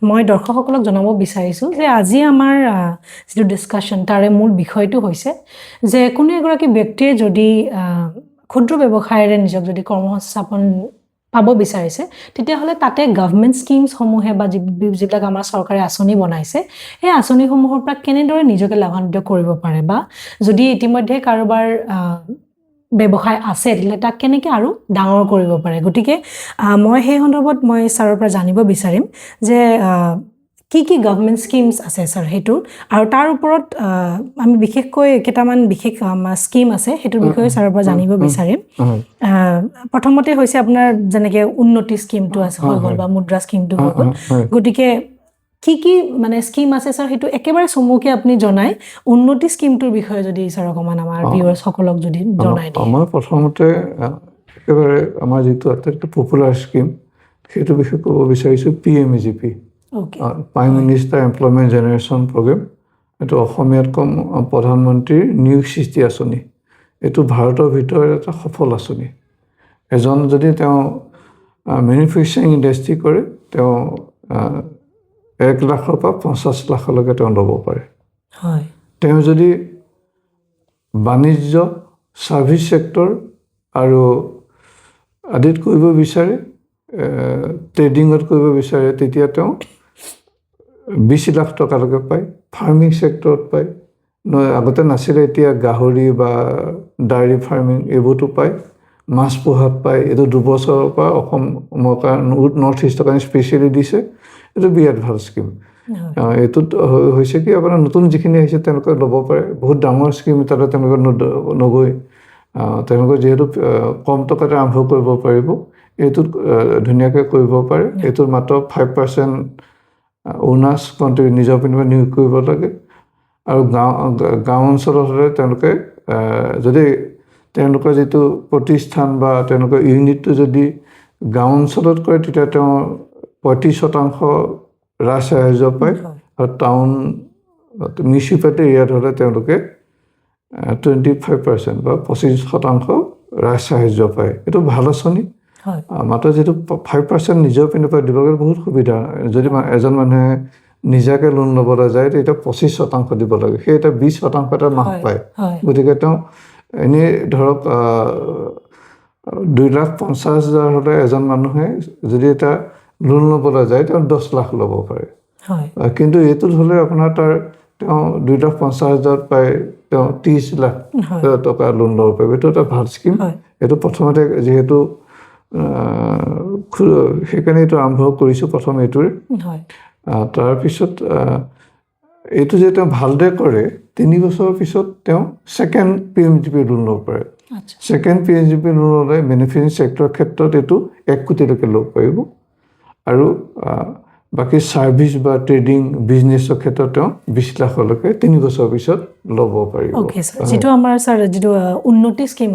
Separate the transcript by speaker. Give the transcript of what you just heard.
Speaker 1: মই দৰ্শকসকলক জনাব বিচাৰিছোঁ যে আজি আমাৰ যিটো ডিছকাশ্যন তাৰে মূল বিষয়টো হৈছে যে কোনো এগৰাকী ব্যক্তিয়ে যদি ক্ষুদ্ৰ ব্যৱসায়েৰে নিজক যদি কৰ্মসংস্থাপন পাব বিচাৰিছে তেতিয়াহ'লে তাতে গভৰ্ণমেণ্ট স্কিমছসমূহে বা যিবিলাক আমাৰ চৰকাৰে আঁচনি বনাইছে এই আঁচনিসমূহৰ পৰা কেনেদৰে নিজকে লাভান্বিত কৰিব পাৰে বা যদি ইতিমধ্যে কাৰোবাৰ ব্যৱসায় আছে তেতিয়াহ'লে তাক কেনেকৈ আৰু ডাঙৰ কৰিব পাৰে গতিকে মই সেই সন্দৰ্ভত মই ছাৰৰ পৰা জানিব বিচাৰিম যে কি কি গভৰ্ণমেণ্ট স্কিমছ আছে ছাৰ সেইটো আৰু তাৰ ওপৰত আমি বিশেষকৈ কেইটামান বিশেষ স্কিম আছে সেইটোৰ বিষয়ে ছাৰৰ পৰা জানিব বিচাৰিম প্ৰথমতে হৈছে আপোনাৰ যেনেকৈ উন্নতি স্কিমটো আছে হৈ গ'ল বা মুদ্ৰা স্কিমটো হৈ গ'ল গতিকে কি কি মানে স্কিম আছে ছাৰ সেইটো একেবাৰে চমুকৈ আপুনি জনাই উন্নতি স্কিমটোৰ বিষয়ে যদি ছাৰ অকণমান আমাৰ ভিউৱাৰ্ছসকলক যদি জনাই দিয়ে
Speaker 2: মই প্ৰথমতে একেবাৰে আমাৰ যিটো আটাইতকৈ পপুলাৰ স্কিম সেইটো বিষয়ে ক'ব বিচাৰিছোঁ PMEGP prime minister employment generation programme এইটো অসমীয়াত কম প্ৰধানমন্ত্ৰীৰ নিয়োগ সৃষ্টি আঁচনি এইটো ভাৰতৰ ভিতৰত এটা সফল আঁচনি এজন যদি তেওঁ মেনুফেকচাৰিং ইণ্ডাষ্ট্ৰি কৰে তেওঁ 1 লাখৰ পৰা 50 লাখলৈকে তেওঁ ল'ব পাৰে
Speaker 1: হয়
Speaker 2: তেওঁ যদি বাণিজ্য ছাৰ্ভিচ ছেক্টৰ আৰু আদিত কৰিব বিচাৰে ট্ৰেডিঙত কৰিব বিচাৰে তেতিয়া তেওঁ 20 লাখ টকালৈকে পায় ফাৰ্মিং ছেক্টৰত পায় আগতে নাছিলে এতিয়া গাহৰি বা ডায়েৰী ফাৰ্মিং এইবোৰতো পায় মাছ পোহাত পায় এইটো 2 বছৰৰ পৰা অসমৰ কাৰণে নৰ্থ ইষ্টৰ কাৰণে স্পেচিয়েলি দিছে এইটো বিৰাট ভাল স্কিম এইটোত হৈছে কি আপোনাৰ নতুন যিখিনি আহিছে তেওঁলোকে ল'ব পাৰে বহুত ডাঙৰ স্কিম তাতে তেওঁলোকে নগৈ তেওঁলোকে যিহেতু কম টকাতে আৰম্ভ কৰিব পাৰিব এইটোত ধুনীয়াকৈ কৰিব পাৰে এইটোত মাত্ৰ 5% অনাৰ্ছ নিজৰ পিনে নিয়োগ কৰিব লাগে আৰু গাঁও অঞ্চলত হ'লে তেওঁলোকে যদি তেওঁলোকৰ যিটো প্ৰতিষ্ঠান বা তেওঁলোকৰ ইউনিটটো যদি গাঁও অঞ্চলত কৰে তেতিয়া তেওঁ 35% ৰাজ সাহাৰ্য পায় আৰু টাউন মিউনিচিপালিটি এৰিয়াত হ'লে তেওঁলোকে 25% বা 25% ৰাজ সাহাৰ্য পায় এইটো ভাল আঁচনি মাত্ৰ যিটো 5% নিজৰ পিনৰ পৰা দিব লাগে বহুত সুবিধা যদি এজন মানুহে নিজাকৈ লোন ল'বলৈ যায় তেতিয়া 25% দিব লাগে সেই এটা 20% এটা মাহ পায় গতিকে তেওঁ এনেই ধৰক 2,50,000 হ'লে এজন মানুহে যদি এটা লোন ল'বলৈ যায় তেওঁ 10 লাখ ল'ব পাৰে কিন্তু এইটোত হ'লে আপোনাৰ তেওঁ 2,50,000 পায় তেওঁ 30 লাখ টকা লোন ল'ব পাৰিব এইটো এটা ভাল স্কিম এইটো প্ৰথমতে যিহেতু সেইকাৰণে এইটো আৰম্ভ কৰিছোঁ প্ৰথম এইটোৰে তাৰপিছত এইটো যে তেওঁ ভালদৰে কৰে 3 বছৰৰ পিছত তেওঁ ছেকেণ্ড PMGP লোন ল'ব পাৰে ছেকেণ্ড PMGP লোন ল'লে মেনুফেকচাৰিং ছেক্টৰৰ ক্ষেত্ৰত এইটো 1 কোটিলৈকে ল'ব পাৰিব আৰু বাকী ছাৰ্ভিচ বা ট্ৰেডিং বিজনেছৰ ক্ষেত্ৰত তেওঁ 20 লাখলৈকে 3 বছৰৰ পিছত ল'ব পাৰিব
Speaker 1: যিটো আমাৰ ছাৰ যিটো উন্নতি স্কিম